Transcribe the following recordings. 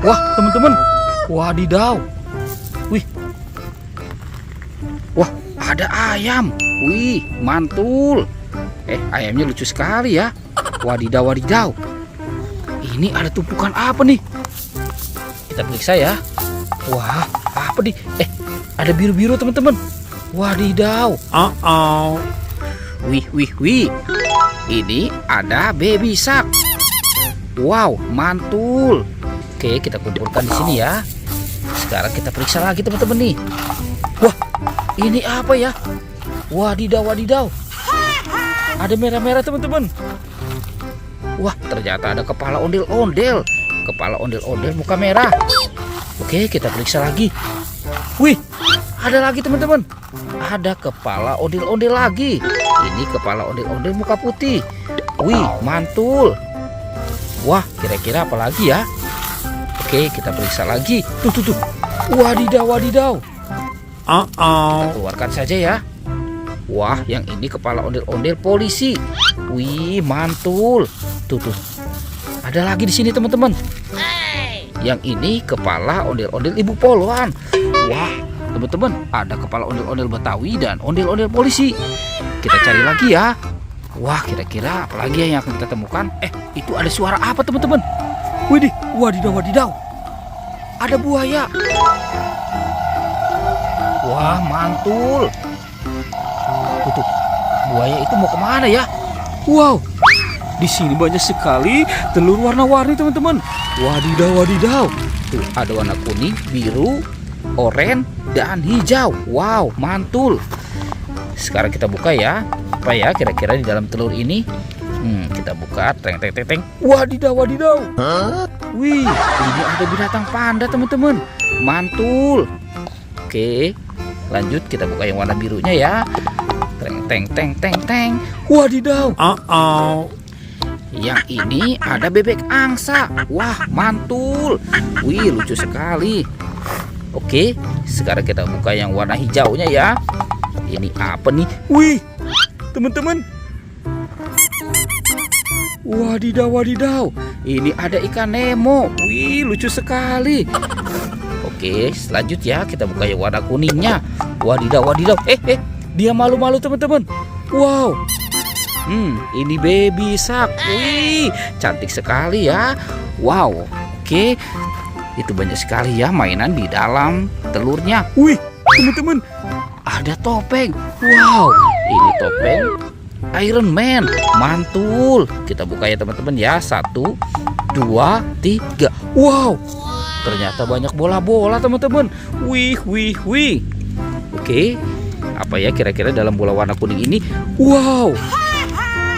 Wah, teman-teman. Wadidaw. Wih. Wah, ada ayam. Wih, mantul. Ayamnya lucu sekali ya. Wadidaw, wadidaw. Ini ada tumpukan apa nih? Kita periksa ya. Wah, apa nih? Ada biru-biru teman-teman. Wadidaw. Wih, wih, wih. Ini ada baby shark. Wow, mantul. Oke, kita kumpulkan di sini ya. Sekarang kita periksa lagi teman-teman nih. Wah, ini apa ya? Wadidaw, wadidaw. Ada merah-merah teman-teman. Wah, ternyata ada kepala ondel-ondel. Kepala ondel-ondel muka merah. Oke, kita periksa lagi. Wih, ada lagi teman-teman. Ada kepala ondel-ondel lagi. Ini kepala ondel-ondel muka putih. Wih, mantul. Wah, kira-kira apa lagi ya? Oke, kita periksa lagi. Tuh. Wadidaw, wadidaw. Kita keluarkan saja ya. Wah, yang ini kepala ondel-ondel polisi. Wih, mantul. Tuh. Ada lagi di sini teman-teman. Yang ini kepala ondel-ondel ibu poluan. Wah, teman-teman, ada kepala ondel-ondel Betawi dan ondel-ondel polisi. Kita cari lagi ya. Wah, kira-kira apa lagi yang akan kita temukan? Itu ada suara apa teman-teman? Widih, wadidaw, wadidaw. Ada buaya. Wah, mantul. Tuh. Buaya itu mau kemana ya? Wow, di sini banyak sekali telur warna-warni teman-teman. Wadidaw, wadidaw. Tuh, ada warna kuning, biru, oranye, dan hijau. Wow, mantul. Sekarang kita buka ya. Apa ya kira-kira di dalam telur ini? Kita buka. Teng. Wadidaw, wadidaw. Wih, ini ada binatang panda teman-teman. Mantul. Oke, lanjut kita buka yang warna birunya ya. Teng. Wadidaw. Yang ini ada bebek angsa. Wah, mantul. Wih, lucu sekali. Oke, sekarang kita buka yang warna hijaunya ya. Ini apa nih? Wih, teman-teman. Wadidaw, wadidaw. Ini ada ikan Nemo. Wih, lucu sekali. Oke, selanjutnya kita buka yang warna kuningnya. Wadidaw, wadidaw. Dia malu-malu teman-teman. Wow. Ini baby shark. Wih, cantik sekali ya. Wow. Oke. Itu banyak sekali ya mainan di dalam telurnya. Wih, teman-teman. Ada topeng. Wow, ini topeng Iron Man. Mantul. Kita buka ya teman-teman ya. 1, 2, 3. Wow, ternyata banyak bola-bola teman-teman. Wih. Oke, apa ya kira-kira dalam bola warna kuning ini? Wow,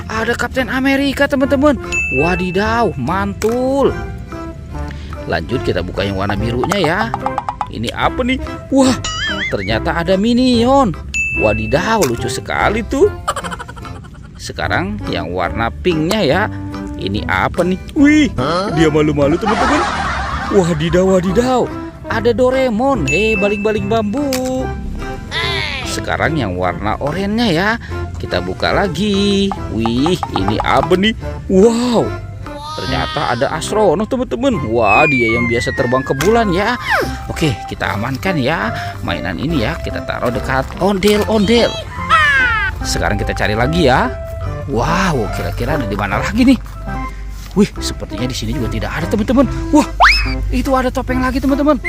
ada Kapten Amerika teman-teman. Wadidaw, mantul. Lanjut kita buka yang warna birunya ya. Ini apa nih? Wah, ternyata ada Minion. Wadidaw, lucu sekali tuh. Sekarang yang warna pinknya ya. Ini apa nih? Wih, dia malu-malu teman-teman. Wadidaw, wadidaw. Ada Doraemon. Baling-baling bambu. Sekarang yang warna oranye ya. Kita buka lagi. Wih, ini apa nih? Wow, ternyata ada astronot teman-teman. Wah, dia yang biasa terbang ke bulan ya. Oke, kita amankan ya mainan ini ya. Kita taruh dekat ondel-ondel. Sekarang kita cari lagi ya. Wow, kira-kira ada di mana lagi nih? Wih, sepertinya di sini juga tidak ada teman-teman. Wah, itu ada topeng lagi teman-teman.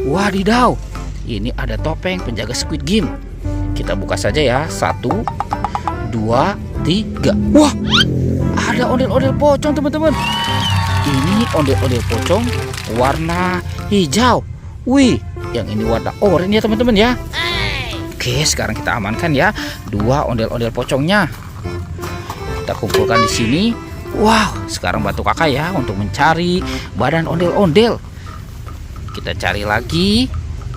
Wadidaw, ini ada topeng penjaga Squid Game. Kita buka saja ya. 1, 2, 3. Wah, ada ondel-ondel pocong teman-teman. Ini ondel-ondel pocong warna hijau. Wih, yang ini warna oranye ya teman-teman ya. Oke, sekarang kita amankan ya 2 ondel-ondel pocongnya. Kita kumpulkan di sini. Wow, sekarang bantu kakak ya untuk mencari badan ondel-ondel. Kita cari lagi.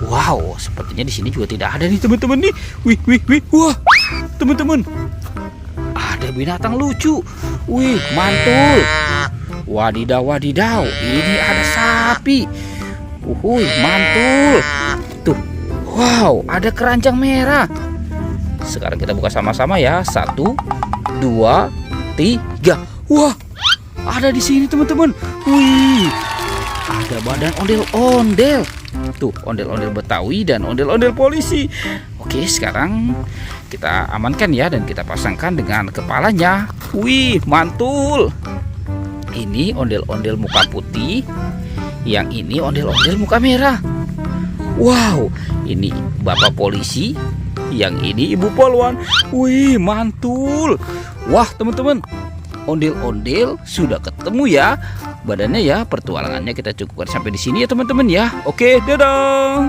Wow, sepertinya di sini juga tidak ada nih teman-teman nih. Wih. Wah, teman-teman. Ada binatang lucu. Wih, mantul. Wadidaw, wadidaw. Ini ada sapi. Mantul. Tuh. Wow, ada keranjang merah. Sekarang kita buka sama-sama ya. 1, 2, 3. Wah, ada di sini teman-teman. Wih, ada badan ondel-ondel. Tuh, ondel-ondel Betawi dan ondel-ondel polisi. Oke, sekarang kita amankan ya dan kita pasangkan dengan kepalanya. Wih, mantul. Ini ondel-ondel muka putih, yang ini ondel-ondel muka merah. Wow, ini bapak polisi, yang ini ibu polwan. Wih, mantul. Wah, teman-teman, ondel-ondel sudah ketemu ya badannya ya. Pertualangannya kita cukupkan sampai di sini ya teman-teman ya. Oke, dadah.